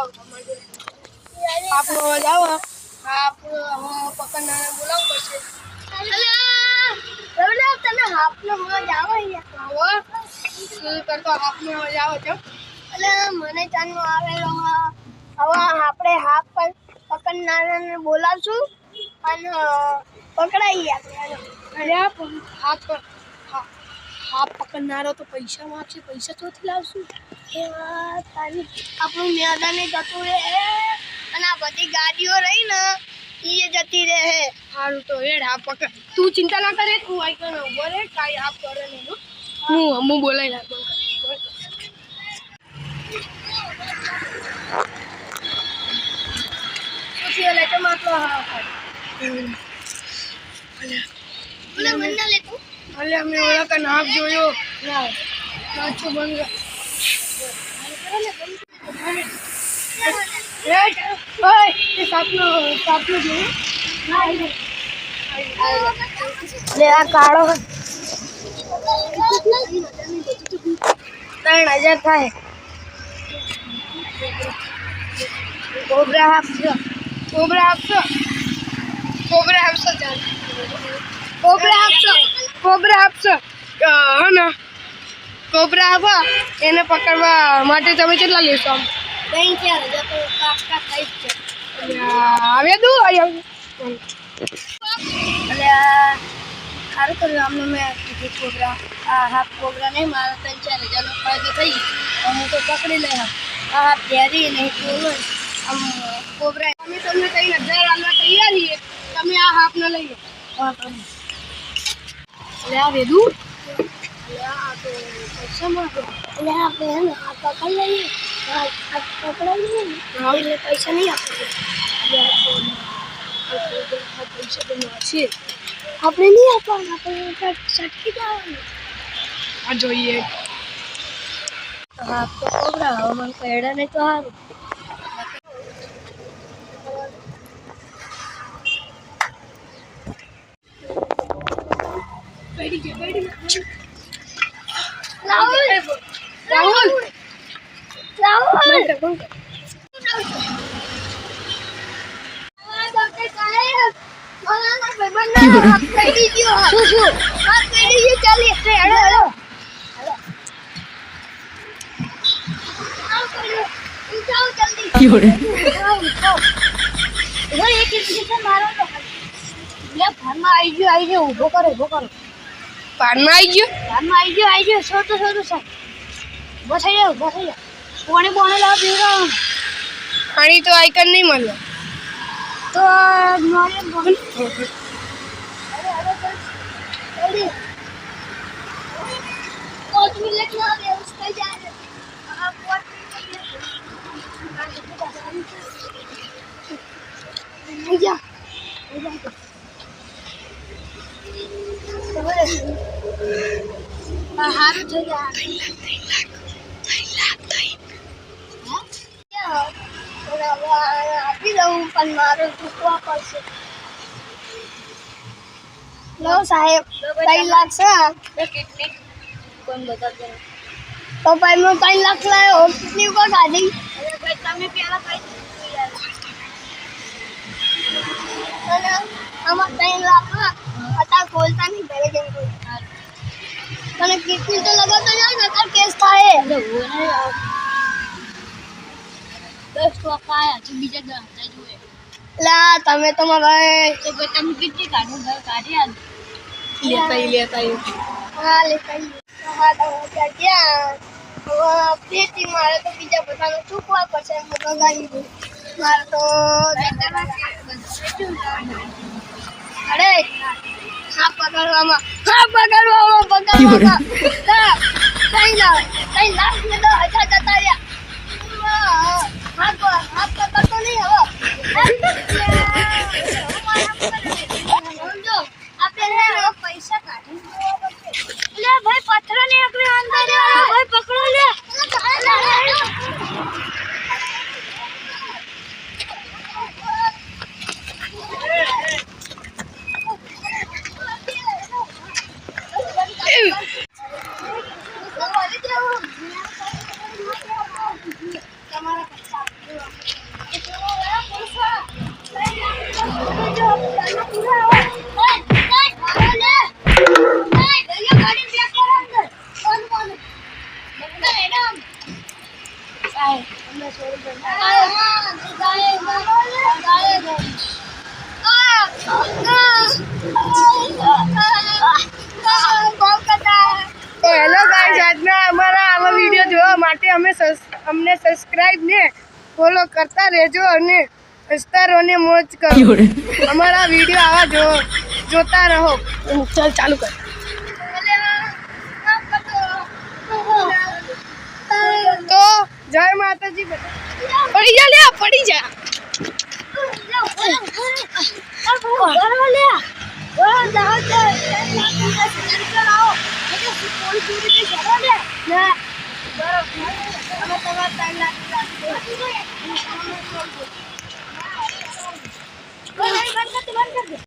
આપણો અવાજ આવો આપણો પકડનારા બોલાવવું પડશે. તને હાફનો અવાજ આવે આવો શું કરતો હાફનો અવાજ આવે છે એટલે મને ચાનો આવેલો હવે આપણે હાફ પર પકડનારાને બોલાવશું અને પકડાઈ આપણે હાફ પકડનારો તો પૈસા માંગશે. પૈસા ક્યાંથી લાવશું? આપણું મેદાન જતું રહે અને આ બધી ગાડીઓ રહી ને એ જતી રહે. સારું તો હેડ હાફ પકડ. તું ચિંતા ના કરે, તું આઈ કને ઉભો રહે. કાંઈ હાફ કરે નહીં. હું બોલાઈ નાખું. શું લે તો માટલો હાફ અલે અમે ઓલા કને હાફ જોયો. નાચો બંધ લે આ કાળો 3000 થાય. કોબરા આપશો કોબરા આપો એને પકડવા માટે તમે કેટલા લેશો? આમ 3000 તો કાકા થઈ છે. આવે દઉં એટલે સારું કર્યું આમને મેં કીધું કોબરા આ હાફ કોબરા નહીં મારા 3000 નો ફાયદો થઈ. હું તો પકડી લઈ આ હાફ ધેરી નહીં બોલો આમ કોબરા અમે તમને 3000 આલવા તૈયાર છીએ. તમે આ હાફ ન લઈ લો. એટલે આ વેદું એટલે આપણે હે ને આ પકડી લઈએ આ પકડાઈ લઈએ ને એટલે પૈસા નહીં આપે. પૈસા તો છે આપણે નહીં આપવાના આપણે સટકી જવાનું. આ જોઈએ. હા તો કોબરા હવે મને કહેડા નહીં તો સારું. રાહુલ ઉભો કરો પાનમાં આવી ગયો. છોટું સાહેબ ઉભો થઈ જાવ કોણે બોણે લાવ પીવડાવવાનું પાણી તો આઈકન નહીં મળે તો મારે બોલ હારું થઈ જાય આપી દઉં પણ મારે ચૂકવા પડશે. લો સાહેબ 3 લાખ છે કોણ બતાવજો તો ભાઈ મેં 3 લાખ લાવ્યો કેટલી કો ગાડી ભાઈ તમે પેલા કઈ અને આમાં 3 લાખ હતા ખોલતા નહીં ઘરે જઈને કોઈ તને કેટલી તો લગાતો જાય ને તો કેસ થાય. 10 લાખ આયા છે બીજા 10 જોઈએ. લા તમે તો ભાઈ તો તમે કેટલી કાઢો ઘર કાઢી આલ લેતા હા લેતા હા તો ક્યાં ફેટી મારે તો બીજા બધાને ચૂકવા પડશે હું તો ગાડી દઉં મારે તો અરે હા પકડવામાં 3 લાખ ને 10,000 જતા રહ્યા. હાથ પકડતો નહીં હવે સમજો આપણે પૈસા કાઢી લે ભાઈ પથ્થર ને આપણે અંદર ભાઈ પકડો લે તમારા તો હેલો ગાઈસ, આજના અમારા આવા વિડીયો જોવા માટે અમને સબસ્ક્રાઇબ ને ફોલો કરતા રહેજો અને હસતા રહો ને મોજ કરો. અમારા વિડીયો આવા જોતા રહો. ચાલ ચાલુ કર. તો જય માતાજી. પડી જા લે, પડી જા.